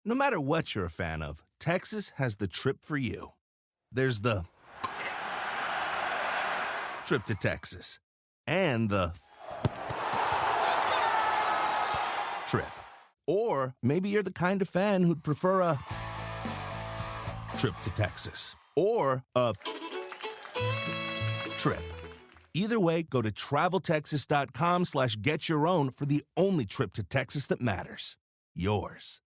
No matter what you're a fan of, Texas has the trip for you. There's the trip to Texas and the trip. Or maybe you're the kind of fan who'd prefer a trip to Texas or a trip. Either way, go to traveltexas.com/getyourOwn for the only trip to Texas that matters. Yours.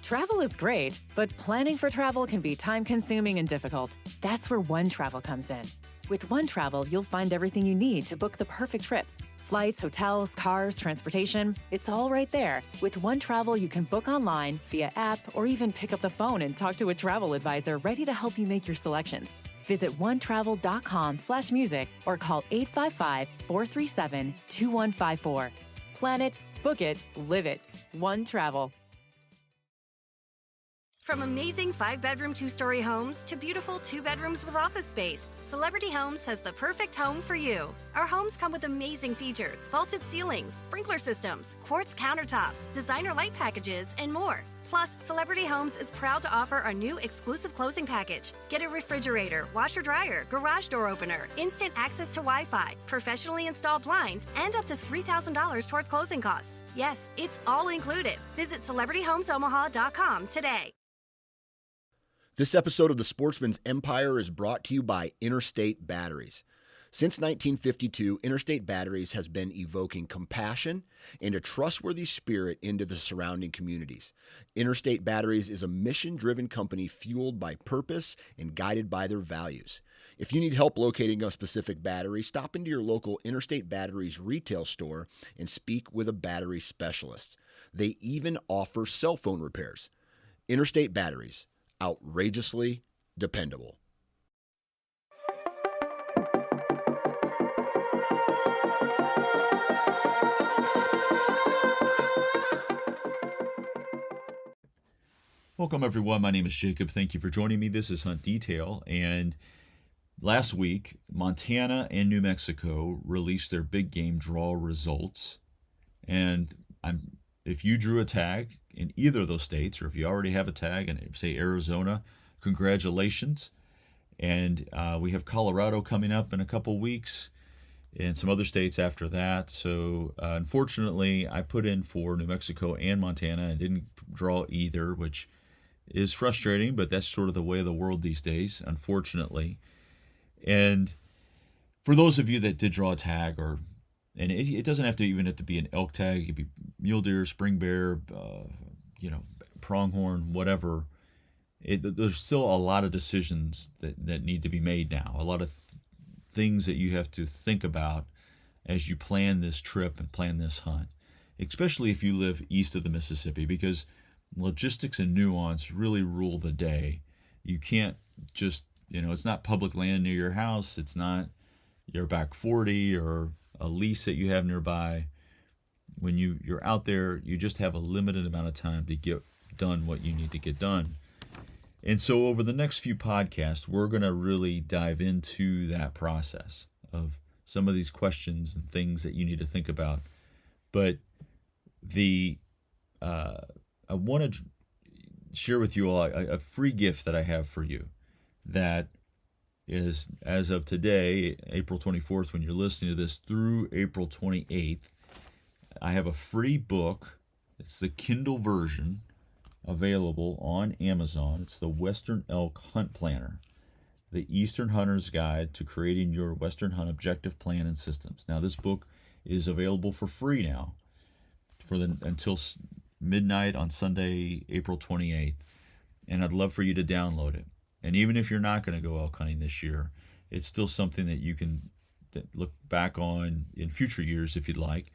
Travel is great, but planning for travel can be time-consuming and difficult. That's where One Travel comes in. With One Travel, you'll find everything you need to book the perfect trip. Flights, hotels, cars, transportation, it's all right there. With One Travel, you can book online, via app, or even pick up the phone and talk to a travel advisor ready to help you make your selections. Visit onetravel.com/music or call 855-437-2154. Plan it, book it, live it. One Travel. From amazing 5-bedroom, 2-story homes to beautiful 2 bedrooms with office space, Celebrity Homes has the perfect home for you. Our homes come with amazing features: vaulted ceilings, sprinkler systems, quartz countertops, designer light packages, and more. Plus, Celebrity Homes is proud to offer our new exclusive closing package. Get a refrigerator, washer-dryer, garage door opener, instant access to Wi-Fi, professionally installed blinds, and up to $3,000 towards closing costs. Yes, it's all included. Visit CelebrityHomesOmaha.com today. This episode of The Sportsman's Empire is brought to you by Interstate Batteries. Since 1952, Interstate Batteries has been evoking compassion and a trustworthy spirit into the surrounding communities. Interstate Batteries is a mission-driven company fueled by purpose and guided by their values. If you need help locating a specific battery, stop into your local Interstate Batteries retail store and speak with a battery specialist. They even offer cell phone repairs. Interstate Batteries. Outrageously dependable. Welcome, everyone. My name is Jacob. Thank you for joining me. This is Hunt Detail. And last week, Montana and New Mexico released their big game draw results. And if you drew a tag in either of those states, or if you already have a tag in, say, Arizona, congratulations. And we have Colorado coming up in a couple weeks and some other states after that. So unfortunately, I put in for New Mexico and Montana and didn't draw either, which is frustrating, but that's sort of the way of the world these days, unfortunately. And for those of you that did draw a tag, and it doesn't have to be an elk tag. It could be mule deer, spring bear, pronghorn, whatever. There's still a lot of decisions that need to be made now. A lot of things that you have to think about as you plan this trip and plan this hunt, especially if you live east of the Mississippi, because logistics and nuance really rule the day. You can't just, it's not public land near your house. It's not your back 40 or a lease that you have nearby. When you're out there, you just have a limited amount of time to get done what you need to get done. And so over the next few podcasts, we're going to really dive into that process of some of these questions and things that you need to think about. But I want to share with you all a free gift that I have for you that is, as of today, April 24th, when you're listening to this, through April 28th, I have a free book. It's the Kindle version available on Amazon. It's the Western Elk Hunt Planner, the Eastern Hunter's Guide to Creating Your Western Hunt Objective Plan and Systems. Now, this book is available for free now until midnight on Sunday, April 28th, and I'd love for you to download it. And even if you're not going to go elk hunting this year, it's still something that you can look back on in future years if you'd like.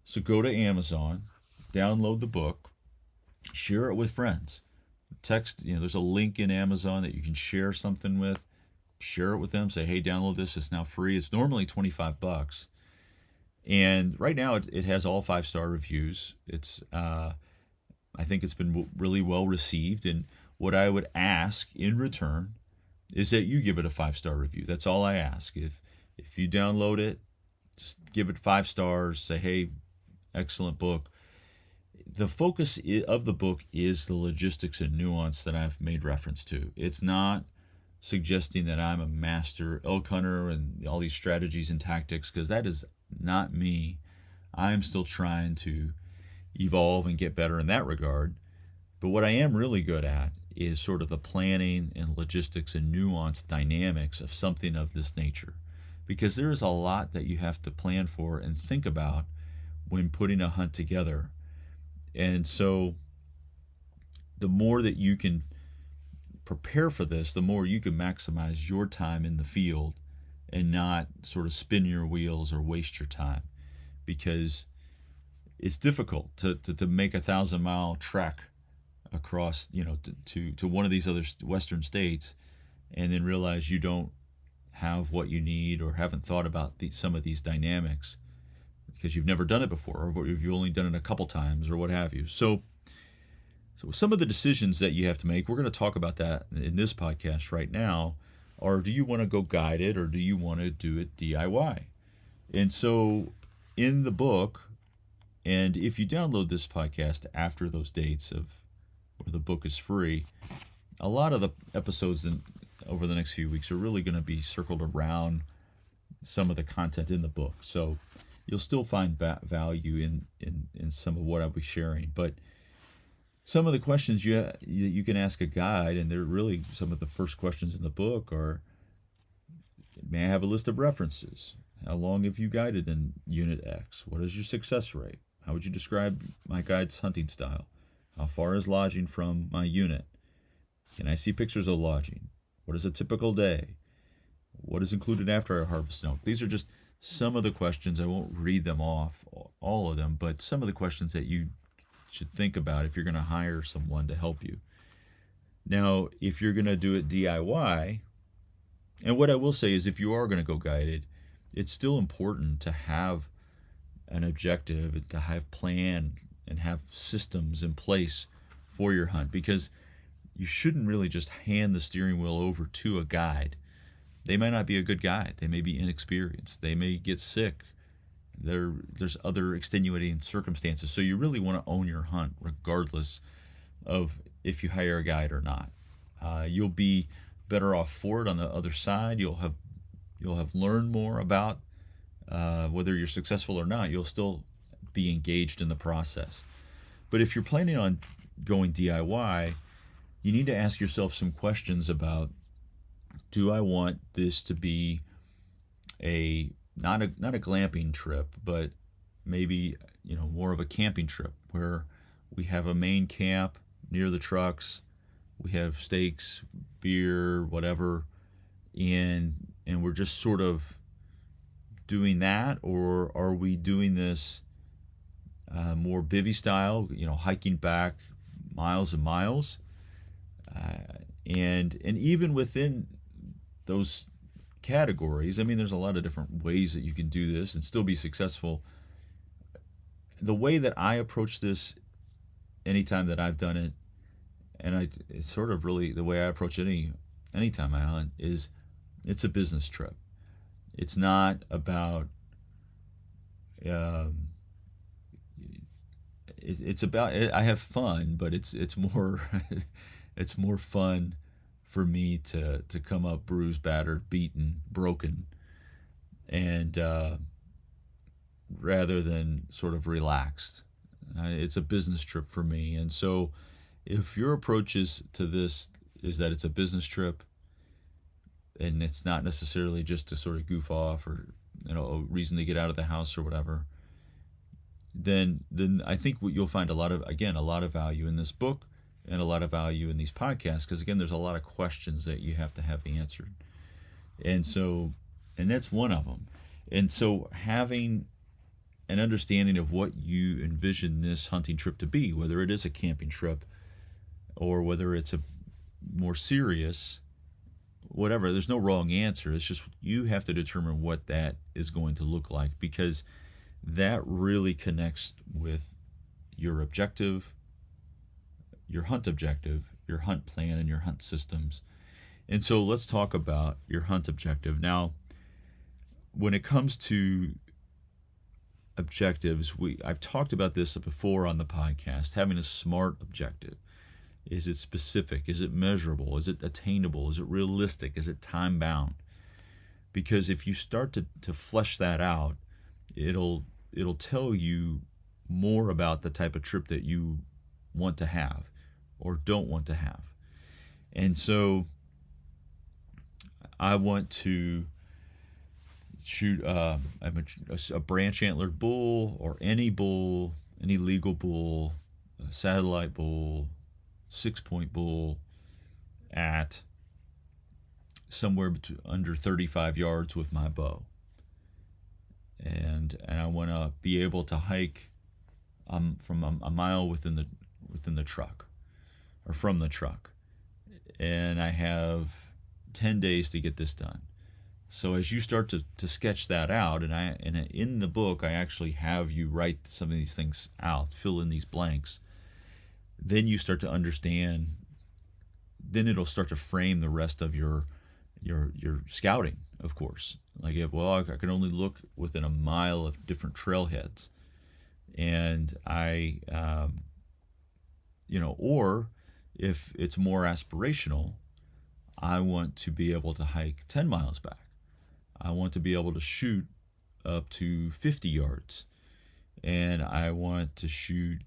So go to Amazon, download the book, share it with friends. Text, there's a link in Amazon that you can share something with. Share it with them. Say, hey, download this. It's now free. It's normally $25. And right now it has all 5-star reviews. It's I think it's been really well received. And what I would ask in return is that you give it a 5-star review. That's all I ask. If you download it, just give it 5 stars. Say, hey, excellent book. the focus of the book is the logistics and nuance that I've made reference to. It's not suggesting that I'm a master elk hunter and all these strategies and tactics, because that is not me. I'm still trying to evolve and get better in that regard. But what I am really good at is sort of the planning and logistics and nuance dynamics of something of this nature, because there is a lot that you have to plan for and think about when putting a hunt together. And so the more that you can prepare for this, the more you can maximize your time in the field and not sort of spin your wheels or waste your time, because it's difficult to make 1,000-mile trek across, to one of these other western states and then realize you don't have what you need or haven't thought about some of these dynamics because you've never done it before, or you've only done it a couple times or what have you. So some of the decisions that you have to make, we're going to talk about that in this podcast right now, are do you want to go guided or do you want to do it DIY? And so in the book, and if you download this podcast after those dates where the book is free, a lot of the episodes over the next few weeks are really going to be circled around some of the content in the book. So you'll still find value in some of what I'll be sharing. But some of the questions you can ask a guide, and they're really some of the first questions in the book are, may I have a list of references? How long have you guided in Unit X? What is your success rate? How would you describe my guide's hunting style? How far is lodging from my unit? Can I see pictures of lodging? What is a typical day? What is included after I harvest an elk? These are just some of the questions. I won't read them off, all of them, but some of the questions that you should think about if you're going to hire someone to help you. Now, if you're going to do it DIY, and what I will say is if you are going to go guided, it's still important to have an objective, to have plan and have systems in place for your hunt, because you shouldn't really just hand the steering wheel over to a guide. They might not be a good guide. They may be inexperienced. They may get sick. There's other extenuating circumstances. So you really want to own your hunt regardless of if you hire a guide or not. You'll be better off for it on the other side. You'll have learned more about whether you're successful or not. You'll still be engaged in the process. But if you're planning on going DIY, you need to ask yourself some questions about, do I want this to be not a glamping trip, but maybe more of a camping trip where we have a main camp near the trucks, we have steaks, beer, whatever, and we're just sort of doing that? Or are we doing this more bivvy style, hiking back miles and miles? And even within those categories, I mean, there's a lot of different ways that you can do this and still be successful. The way that I approach this anytime that I've done it, and it's sort of really the way I approach it anytime I hunt, is it's a business trip. It's not about it's about I have fun, but it's more it's more fun for me to come up bruised, battered, beaten, broken, and rather than sort of relaxed. It's a business trip for me. And so if your approach to this is that it's a business trip and it's not necessarily just to sort of goof off or a reason to get out of the house or whatever, then I think you'll find a lot of value in this book and a lot of value in these podcasts, because again, there's a lot of questions that you have to have answered. And that's one of them. And so having an understanding of what you envision this hunting trip to be, whether it is a camping trip or whether it's a more serious, whatever, there's no wrong answer. It's just you have to determine what that is going to look like, because that really connects with your objective, your hunt objective, your hunt plan, and your hunt systems. And so let's talk about your hunt objective. Now, when it comes to objectives, I've talked about this before on the podcast, having a SMART objective. Is it specific? Is it measurable? Is it attainable? Is it realistic? Is it time bound? Because if you start to flesh that out, it'll tell you more about the type of trip that you want to have or don't want to have. And so I want to shoot a branch antlered bull, or any legal bull, a satellite bull, 6-point bull, at somewhere under 35 yards with my bow. And I want to be able to hike from a mile within the truck, or from the truck. And I have 10 days to get this done. So as you start to sketch that out, and in the book I actually have you write some of these things out, fill in these blanks, then you start to understand, then it'll start to frame the rest of your scouting, of course. Like, I can only look within a mile of different trailheads, and or if it's more aspirational, I want to be able to hike 10 miles back. I want to be able to shoot up to 50 yards, and I want to shoot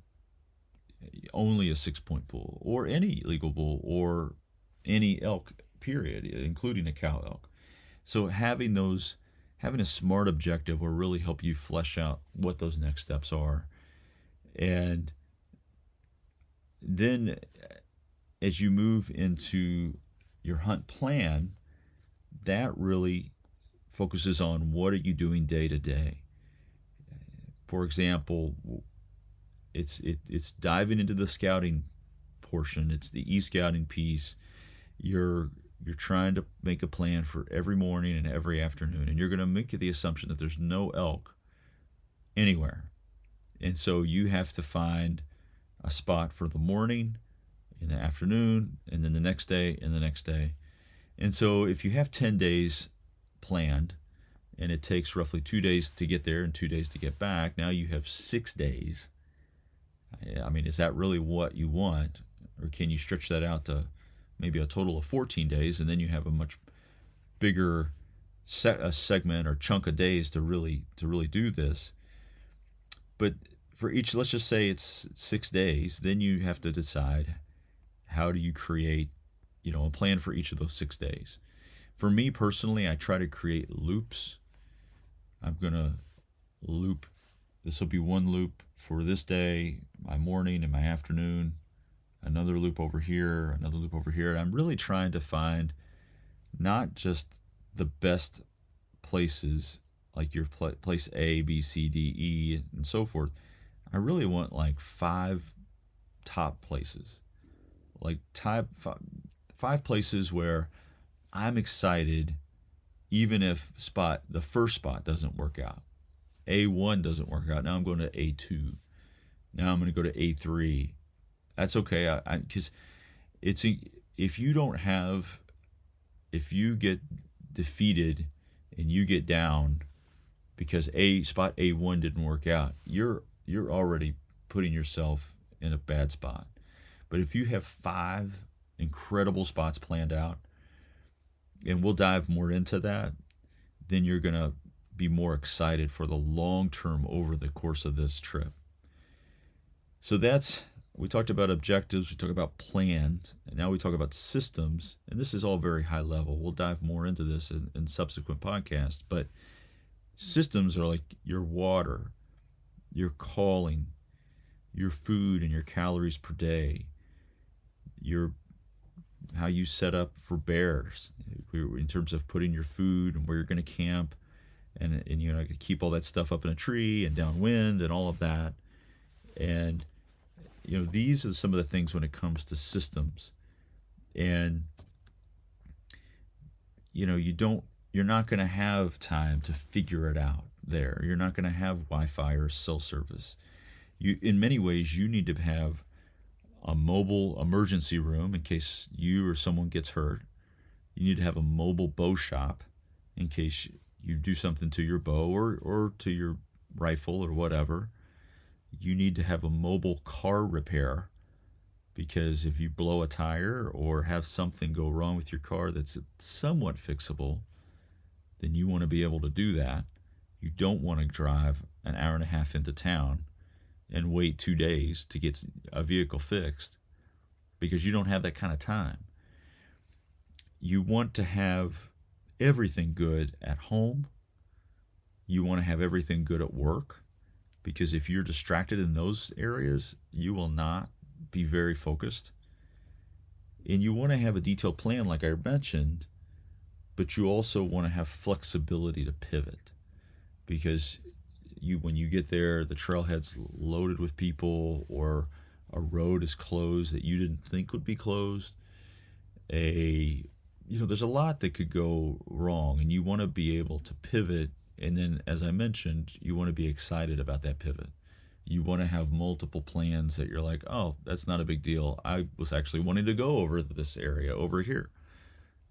only a 6-point bull, or any legal bull, or any elk, period, including a cow elk. So having a SMART objective will really help you flesh out what those next steps are. And then as you move into your hunt plan, that really focuses on what are you doing day to day. For example, it's diving into the scouting portion. It's the e-scouting piece. You're trying to make a plan for every morning and every afternoon, and you're going to make the assumption that there's no elk anywhere. And so you have to find a spot for the morning, in the afternoon, and then the next day, and the next day. And so if you have 10 days planned, and it takes roughly 2 days to get there and 2 days to get back, now you have 6 days. I mean, is that really what you want? Or can you stretch that out to maybe a total of 14 days, and then you have a much bigger segment or chunk of days to really do this? But for each, let's just say it's 6 days, then you have to decide, how do you create, a plan for each of those 6 days? For me personally, I try to create loops. I'm going to loop, this will be one loop for this day, my morning and my afternoon, another loop over here, another loop over here. I'm really trying to find not just the best places, like your place A, B, C, D, E, and so forth. I really want like 5 top places, like five places where I'm excited, even if the first spot doesn't work out. A1 doesn't work out. Now I'm going to A2. Now I'm going to go to A3. That's okay, because if you get defeated and you get down because spot A1 didn't work out, you're already putting yourself in a bad spot. But if you have 5 incredible spots planned out, and we'll dive more into that, then you're going to be more excited for the long term over the course of this trip. So we talked about objectives, we talked about plans, and now we talk about systems, and this is all very high level. We'll dive more into this in subsequent podcasts, but systems are like your water, your calling, your food and your calories per day, how you set up for bears in terms of putting your food and where you're going to camp, and keep all that stuff up in a tree and downwind and all of that. And these are some of the things when it comes to systems. And you're not going to have time to figure it out there. You're not going to have Wi-Fi or cell service. In many ways, you need to have a mobile emergency room in case you or someone gets hurt. You need to have a mobile bow shop in case you do something to your bow or to your rifle or whatever. You need to have a mobile car repair, because if you blow a tire or have something go wrong with your car that's somewhat fixable, then you want to be able to do that. You don't want to drive an hour and a half into town and wait 2 days to get a vehicle fixed, because you don't have that kind of time. You want to have everything good at home. You want to have everything good at work, because if you're distracted in those areas, you will not be very focused. And you want to have a detailed plan, like I mentioned, but you also want to have flexibility to pivot, because when you get there, the trailhead's loaded with people, or a road is closed that you didn't think would be closed. There's a lot that could go wrong, and you want to be able to pivot. And then, as I mentioned, you want to be excited about that pivot. You want to have multiple plans that you're like, oh, that's not a big deal. I was actually wanting to go over this area over here.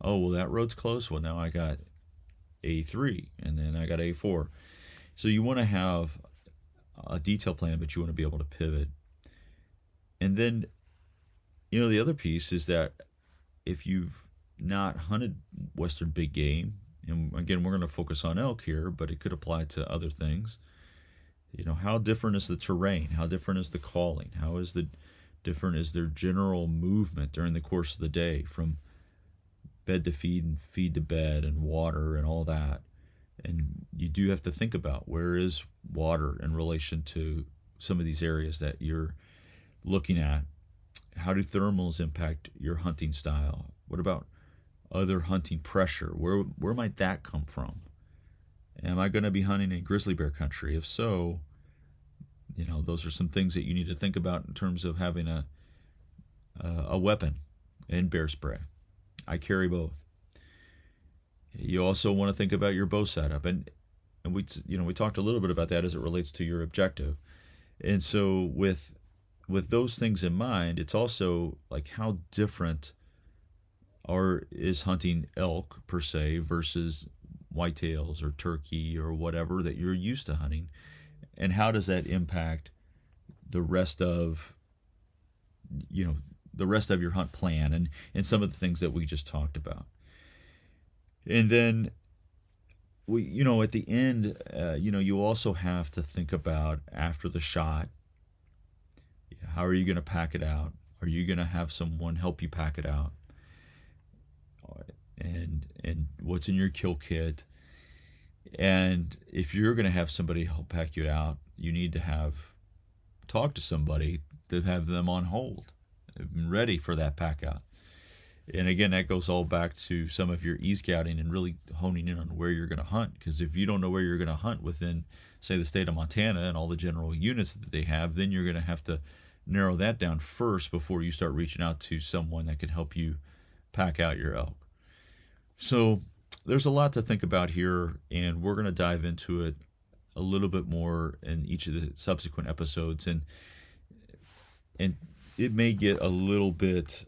Oh, well, that road's close. Well, now I got A3, and then I got A4. So you want to have a detailed plan, but you want to be able to pivot. And then, the other piece is that if you've not hunted Western big game, and again, we're going to focus on elk here, but it could apply to other things. How different is the terrain? How different is the calling? How different is their general movement during the course of the day, from bed to feed and feed to bed and water and all that? And you do have to think about, where is water in relation to some of these areas that you're looking at? How do thermals impact your hunting style? What about other hunting pressure? Where might that come from? Am I going to be hunting in grizzly bear country? If so, those are some things that you need to think about in terms of having a weapon and bear spray. I carry both. You also want to think about your bow setup, and we talked a little bit about that as it relates to your objective. And so with those things in mind, it's also like, how different is hunting elk per se versus whitetails or turkey or whatever that you're used to hunting, and how does that impact the rest of your hunt plan and some of the things that we just talked about. And then at the end, you also have to think about, after the shot, how are you going to pack it out? Are you going to have someone help you pack it out? And what's in your kill kit? And if you're going to have somebody help pack you out, you need to talk to somebody to have them on hold, ready for that pack out. And again, that goes all back to some of your e-scouting and really honing in on where you're going to hunt. Because if you don't know where you're going to hunt within, say, the state of Montana and all the general units that they have, then you're going to have to narrow that down first before you start reaching out to someone that can help you pack out your elk. So there's a lot to think about here, and we're going to dive into it a little bit more in each of the subsequent episodes. And it may get a little bit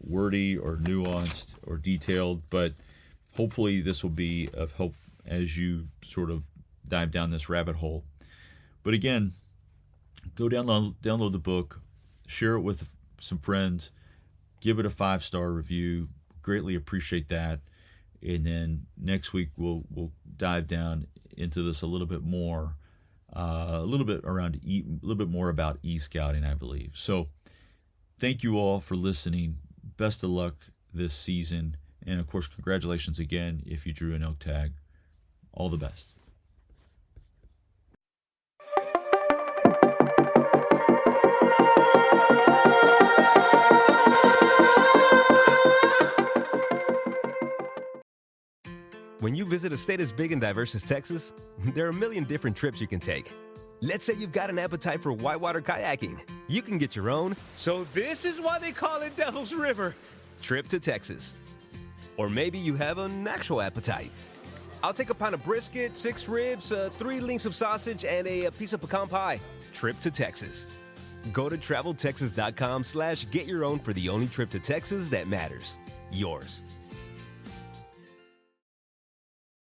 wordy or nuanced or detailed, but hopefully this will be of help as you sort of dive down this rabbit hole. But again, go download the book, share it with some friends, give it a 5-star review. Greatly appreciate that. And then next week we'll dive down into this a little bit more, a little bit more about e-scouting, I believe. So thank you all for listening. Best of luck this season. And of course, congratulations again if you drew an elk tag. All the best. When you visit a state as big and diverse as Texas, there are a million different trips you can take. Let's say you've got an appetite for whitewater kayaking. You can get your own, so this is why they call it Devil's River, trip to Texas. Or maybe you have an actual appetite. I'll take a pound of brisket, 6 ribs, 3 links of sausage, and a piece of pecan pie. Trip to Texas. Go to traveltexas.com/get your own for the only trip to Texas that matters. Yours.